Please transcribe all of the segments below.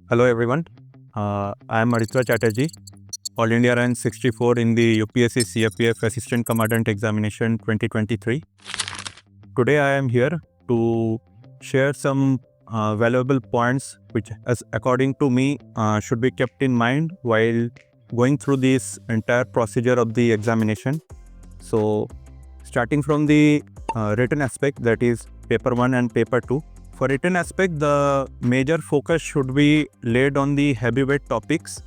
Hello everyone. I am Aditya Chatterjee, All India Rank 64 in the UPSC CFPF Assistant Commandant Examination 2023. Today I am here to share some valuable points which, as according to me, should be kept in mind while going through this entire procedure of the examination. So, starting from the written aspect, that is paper 1 and paper 2. For written aspect, the major focus should be laid on the heavyweight topics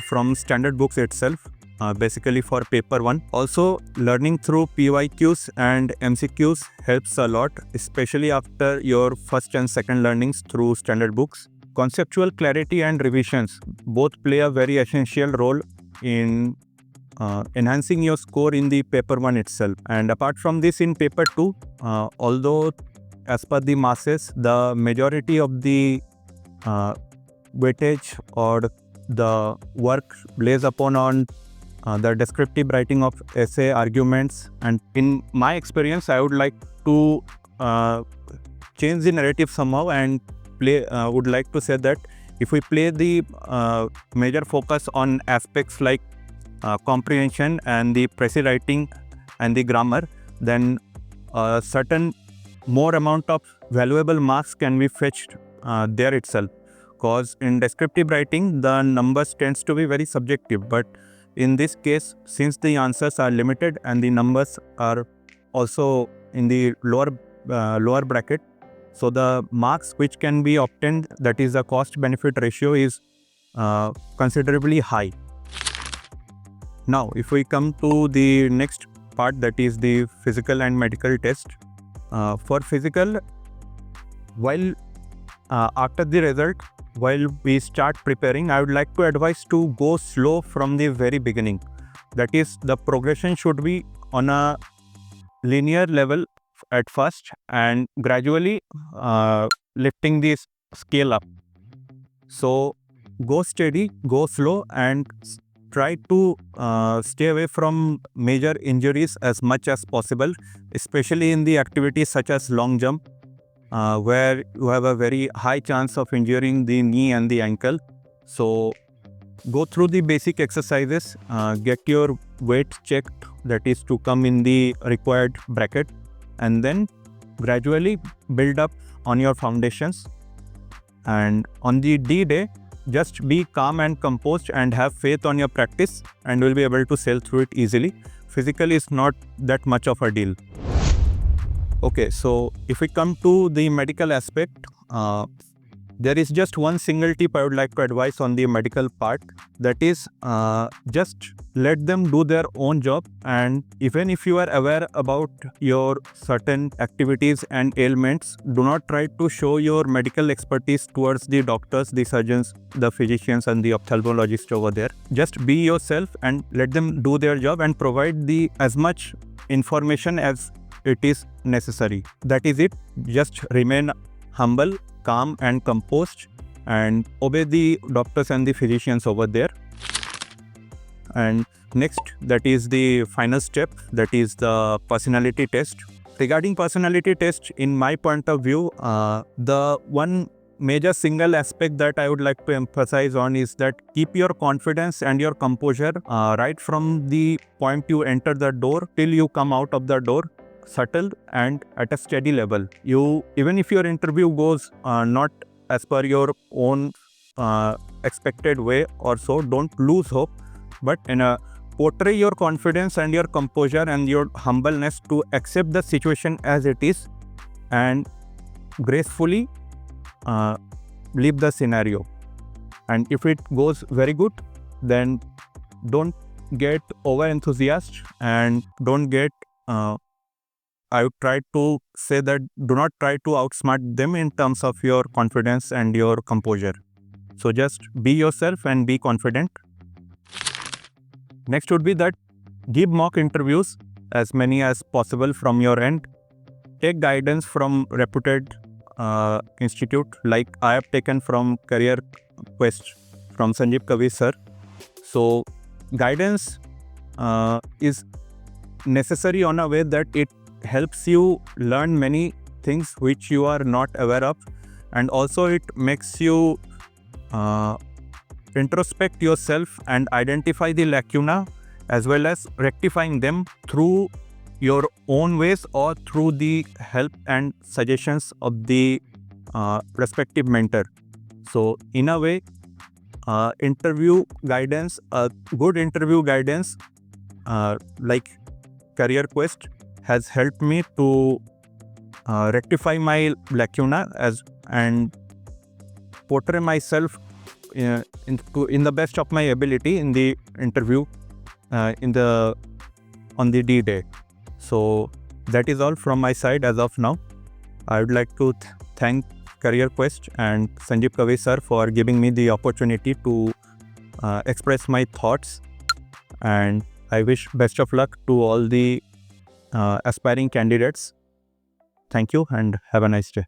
from standard books itself, basically for paper 1. Also, learning through PYQs and MCQs helps a lot, especially after your first and second learnings through standard books. Conceptual clarity and revisions both play a very essential role in enhancing your score in the paper 1 itself. And apart from this, in paper 2, although as per the masses, the majority of the weightage or the work lays upon on the descriptive writing of essay, arguments, and in my experience, I would like to change the narrative somehow and would like to say that if we play the major focus on aspects like comprehension and the precise writing and the grammar, then a certain more amount of valuable marks can be fetched there itself. Because in descriptive writing, the numbers tends to be very subjective, but in this case, since the answers are limited and the numbers are also in the lower bracket, so the marks which can be obtained, that is the cost benefit ratio, is considerably high. Now, if we come to the next part, that is the physical and medical test. For physical, while after the result, while we start preparing, I would like to advise to go slow from the very beginning. That is, the progression should be on a linear level at first and gradually lifting the scale up. So go steady, go slow, and try to stay away from major injuries as much as possible, especially in the activities such as long jump, where you have a very high chance of injuring the knee and the ankle. So go through the basic exercises, get your weight checked, that is to come in the required bracket, and then gradually build up on your foundations. And on the D day, just be calm and composed and have faith on your practice, and you'll be able to sail through it easily. Physical is not that much of a deal. Okay, so if we come to the medical aspect, there is just one single tip I would like to advise on the medical part. That is, just let them do their own job, and even if you are aware about your certain activities and ailments, do not try to show your medical expertise towards the doctors, the surgeons, the physicians, and the ophthalmologists over there. Just be yourself and let them do their job and provide as much information as it is necessary. That is it. Just remain humble, calm, and composed, and obey the doctors and the physicians over there. And next, that is the final step, that is the personality test. Regarding personality test, in my point of view, the one major single aspect that I would like to emphasize on is that keep your confidence and your composure right from the point you enter the door till you come out of the door, subtle and at a steady level. Even if your interview goes not as per your own expected way or so, don't lose hope, but portray your confidence and your composure and your humbleness to accept the situation as it is and gracefully leave the scenario. And if it goes very good, then don't get over enthusiastic and don't get I would try to say that do not try to outsmart them in terms of your confidence and your composure. So just be yourself and be confident. Next would be that give mock interviews, as many as possible from your end. Take guidance from reputed institute, like I have taken from Career Quest from Sanjeev Kavi sir. So guidance is necessary on a way that it helps you learn many things which you are not aware of, and also it makes you introspect yourself and identify the lacuna, as well as rectifying them through your own ways or through the help and suggestions of the respective mentor. So in a way, interview guidance, good interview guidance like Career Quest has helped me to rectify my lacuna and portray myself in the best of my ability in the interview on the D-Day. So that is all from my side as of now. I would like to thank Career Quest and Sanjeev Kave sir for giving me the opportunity to express my thoughts, and I wish best of luck to all the aspiring candidates. Thank you and have a nice day.